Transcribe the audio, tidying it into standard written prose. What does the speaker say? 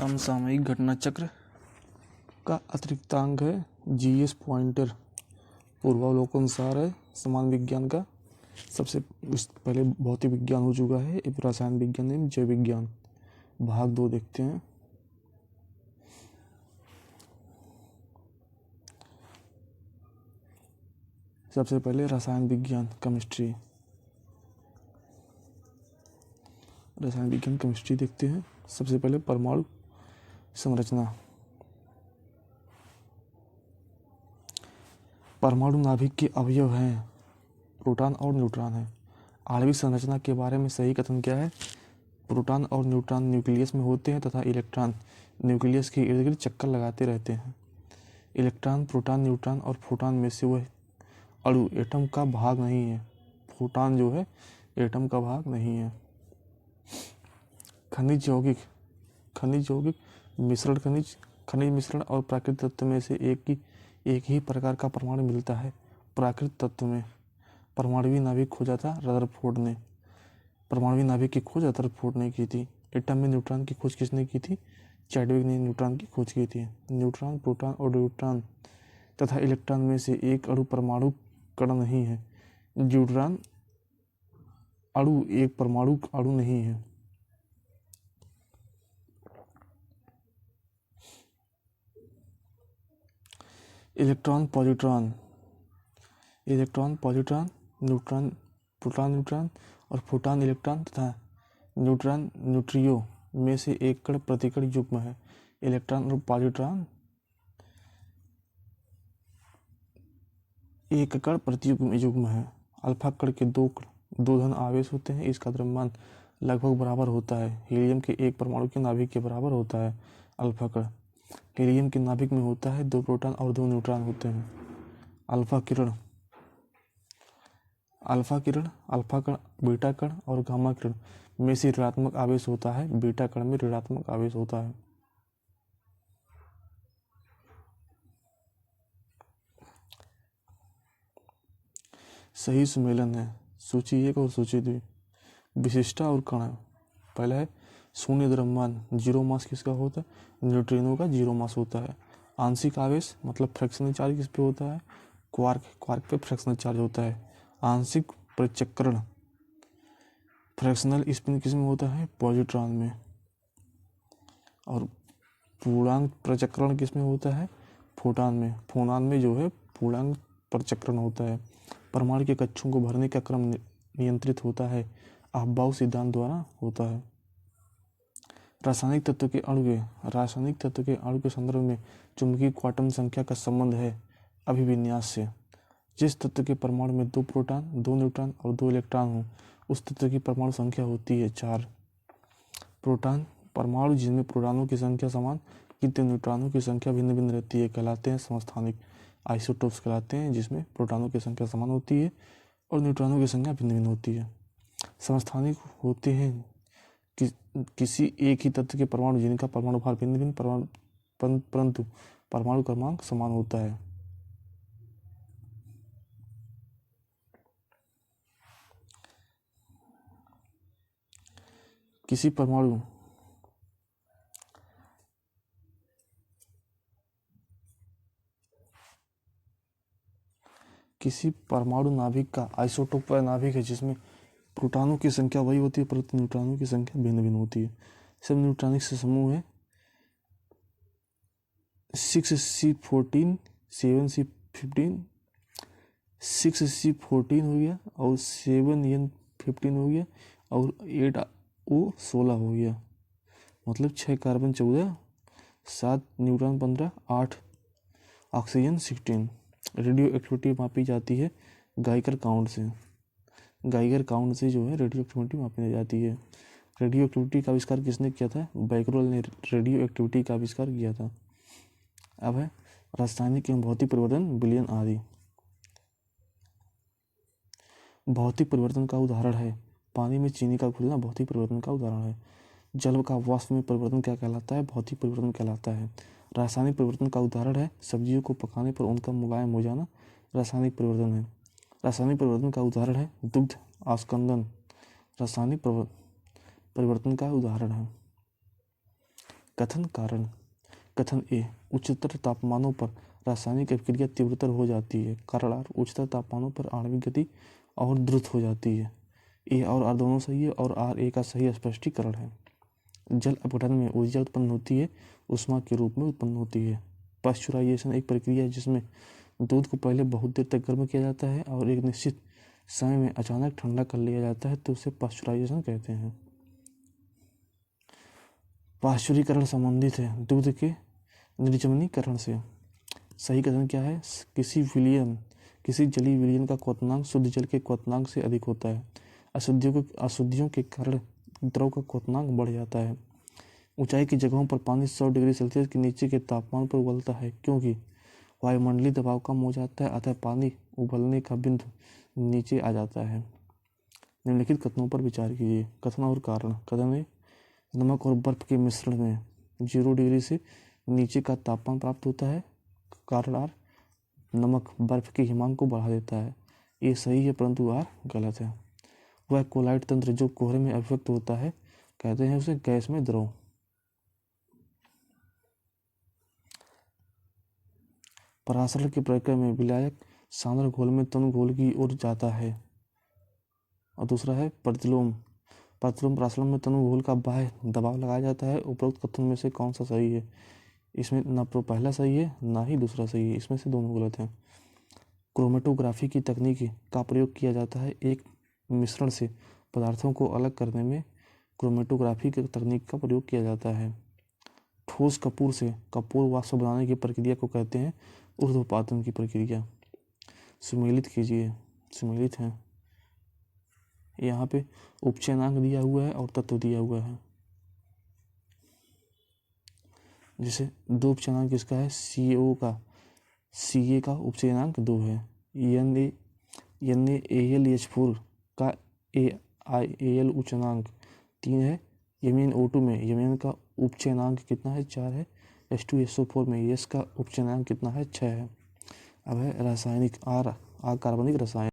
समसामयिक घटना चक्र का अतिरिक्तांग है जीएस पॉइंटर। पूर्वावलोकन सार है समान विज्ञान का। सबसे पहले भौतिक विज्ञान हो चुका है, अब रसायन विज्ञान एवं जैव विज्ञान भाग 2 देखते हैं। सबसे पहले रसायन विज्ञान केमिस्ट्री, रसायन विज्ञान केमिस्ट्री देखते हैं। सबसे पहले परमाणु संरचना। परमाणु नाभिक के अवयव हैं, प्रोटॉन और न्यूट्रॉन हैं। आणविक संरचना के बारे में सही कथन क्या है? प्रोटॉन और न्यूट्रॉन न्यूक्लियस में होते हैं तथा इलेक्ट्रॉन न्यूक्लियस के इर्द गिर्द चक्कर लगाते रहते हैं। इलेक्ट्रॉन, प्रोटॉन, न्यूट्रॉन और फोटॉन में से वह अणु एटम का भाग नहीं है। फोटॉन जो है एटम का भाग नहीं है। खनिज यौगिक मिश्रण, खनिज मिश्रण और प्राकृतिक तत्व में से एक ही प्रकार का परमाणु मिलता है। प्राकृतिक तत्व में परमाणुवी नाभिक खोजा था रदरफोर्ड ने। परमाणुवी नाभिक की खोज रदरफोर्ड ने की थी। एटम में न्यूट्रॉन की खोज किसने की थी? चैडविक ने न्यूट्रॉन की खोज की थी। न्यूट्रॉन, प्रोटॉन और न्यूट्रॉन तथा इलेक्ट्रॉन में से एक अणु परमाणु कण नहीं है। न्यूट्रॉन अणु एक परमाणु अणु नहीं है। Electron, positron, neutron, proton, neutron और फोटॉन इलेक्ट्रॉन तथा न्यूट्रॉन न्यूट्रियो में से एक कण प्रतिकण युग्म है। इलेक्ट्रॉन और पॉजिट्रॉन एक कण प्रति युग्म है। अल्फा कण के दो धन आवेश होते हैं। इसका द्रव्यमान लगभग बराबर होता है। हीलियम के एक परमाणु के नाभिक के बराबर होता है। अल्फा कण हीलियम के नाभिक में होता है, 2 प्रोटॉन और 2 न्यूट्रॉन होते हैं। अल्फा कण, बीटा कण और गामा कण में से ऋणात्मक आवेश होता है। बीटा कण में ऋणात्मक आवेश होता है। सही सुमेलन है सूची 1 और सूची 2। विशिष्टा और कण। पहला है शून्य द्रव्यमान, जीरो मास किसका होता है? न्यूट्रिनो का जीरो मास होता है। आंशिक आवेश मतलब फ्रैक्शनल चार्ज किस पे होता है? क्वार्क पे फ्रैक्शनल चार्ज होता है। आंशिक प्रचक्रण, फ्रैक्शनल स्पिन किस में होता है? पॉजिट्रॉन में। और पूर्णांक प्रचक्रण किस में होता है? फोटॉन में। फोटॉन में जो है पूर्णांक प्रचक्रण होता है। परमाणु के कक्षों को भरने का क्रम नियंत्रित होता है, अफबाउ सिद्धांत द्वारा होता है। रासायनिक तत्व के अणु के संदर्भ में चुंबकीय क्वांटम संख्या का संबंध है अभिविन्यास से। जिस तत्व के परमाणु में 2 प्रोटॉन, 2 न्यूट्रॉन और 2 इलेक्ट्रॉन हो, उस तत्व की परमाणु संख्या होती है 4। प्रोटॉन परमाणु जिनमें प्रोटॉनों की संख्या समान किंतु न्यूट्रॉनों की संख्या भिन्न भिन्न रहती है कहलाते हैं समस्थानिक। आइसोटोप्स कहलाते हैं जिसमें प्रोटॉनों की संख्या समान होती है और न्यूट्रॉनों की संख्या भिन्न भिन्न होती है। समस्थानिक होते हैं किसी एक ही तत्व के परमाणु जिनका परमाणु भार भिन्न भिन्न परंतु परमाणु क्रमांक समान होता है। किसी परमाणु नाभिक का आइसोटोप वह नाभिक है जिसमें प्रोटॉनों की संख्या वही होती है परंतु न्यूट्रॉनों की संख्या भिन्न भिन्न होती है। सब न्यूट्रॉनिक से समूह है 6C14, 7C15, 6C14 हो गया और 7N15 हो गया और 8O16 हो गया। मतलब 6 carbon 14, 7 neutron 15, 8 oxygen 16। Radio activity मापी जाती है गाइकर काउंट से जो है रेडियो एक्टिविटी मापी जाती है। रेडियो एक्टिविटी का आविष्कार किसने किया था? बैकरोल ने रेडियो एक्टिविटी का आविष्कार किया था। अब है रासायनिक एवं भौतिक परिवर्तन, विलयन आदि। भौतिक परिवर्तन का उदाहरण है पानी में चीनी का घुलना, भौतिक परिवर्तन का उदाहरण है। जल का वाष्प में परिवर्तन क्या कहलाता है? भौतिक परिवर्तन कहलाता है। रासायनिक परिवर्तन का उदाहरण है सब्जियों को पकाने पर उनका मुलायम हो जाना, रासायनिक परिवर्तन है। रासायनिक परिवर्तन का उदाहरण है दुग्ध आस्कंदन, रासायनिक परिवर्तन का उदाहरण है। कथन कारण। कथन ए, उच्चतर तापमानों पर रासायनिक अभिक्रिया तीव्रतर हो जाती है। कारण आर, उच्चतर तापमानों पर आणविक गति और द्रुत हो जाती है। ए और आर दोनों सही है और आर ए का सही स्पष्टीकरण है। जल अपघटन में ऊर्जा उत्पन्न होती है, उष्मा के रूप में उत्पन्न होती है। पाश्चुराइजेशन एक प्रक्रिया है जिसमें दूध को पहले बहुत देर तक गर्म किया जाता है और एक निश्चित समय में अचानक ठंडा कर लिया जाता है, तो उसे पाश्चुराइजेशन कहते हैं। पाश्चुरीकरण संबंधित है दूध के निर्जमीकरण से। सही कथन क्या है? किसी जलीय विलयन का क्वथनांक शुद्ध जल के क्वथनांक से अधिक होता है। अशुद्धियों के कारण द्रव का क्वथनांक बढ़ जाता है। ऊंचाई की जगहों पर पानी 100 डिग्री सेल्सियस के नीचे के तापमान पर उबलता है क्योंकि वायुमंडलीय दबाव कम हो जाता है, अतः पानी उबलने का बिंदु नीचे आ जाता है। निम्नलिखित कथनों पर विचार कीजिए। कथन और कारण। कथन है, नमक और बर्फ के मिश्रण में 0 डिग्री से नीचे का तापमान प्राप्त होता है। कारण आर, नमक बर्फ के हिमांक को बढ़ा देता है। ये सही है परंतु आर गलत है। वह कोलाइड तंत्र जो कोहरे में अभिव्यक्त होता है, कहते हैं उसे गैस में द्रव। परासरण की प्रक्रिया में विलायक सांद्र घोल में तनु घोल की ओर जाता है। और दूसरा है प्रतिलोम परासरण में तनु घोल का बाह्य दबाव लगाया जाता है। उपरोक्त कथन में से कौन सा सही है? इसमें ना तो पहला सही है ना ही दूसरा सही है, इसमें से दोनों गलत हैं। क्रोमेटोग्राफी की तकनीक का प्रयोग किया जाता है। एक मिश्रण से पदार्थों को अलग करने में क्रोमेटोग्राफी की तकनीक का प्रयोग किया जाता है। ठोस कपूर से कपूर वाष्प बनाने की प्रक्रिया को कहते हैं ऊर्ध्वपातन की प्रक्रिया। सुमेलित कीजिए। सुमेलित है, यहाँ पे उपचयनांक दिया हुआ है और तत्व दिया हुआ है। जैसे 2 उपचयनांक किसका है? Ca का उपचयनांक 2 है। NaAlH4 का AL उपचयनांक 3 है। MnO2 में यमन का उपचयनांक कितना है? 4 है। H2SO4 में यस का उपचयनांक कितना है? 6 है। अब है रासायनिक कार्बनिक रसायन।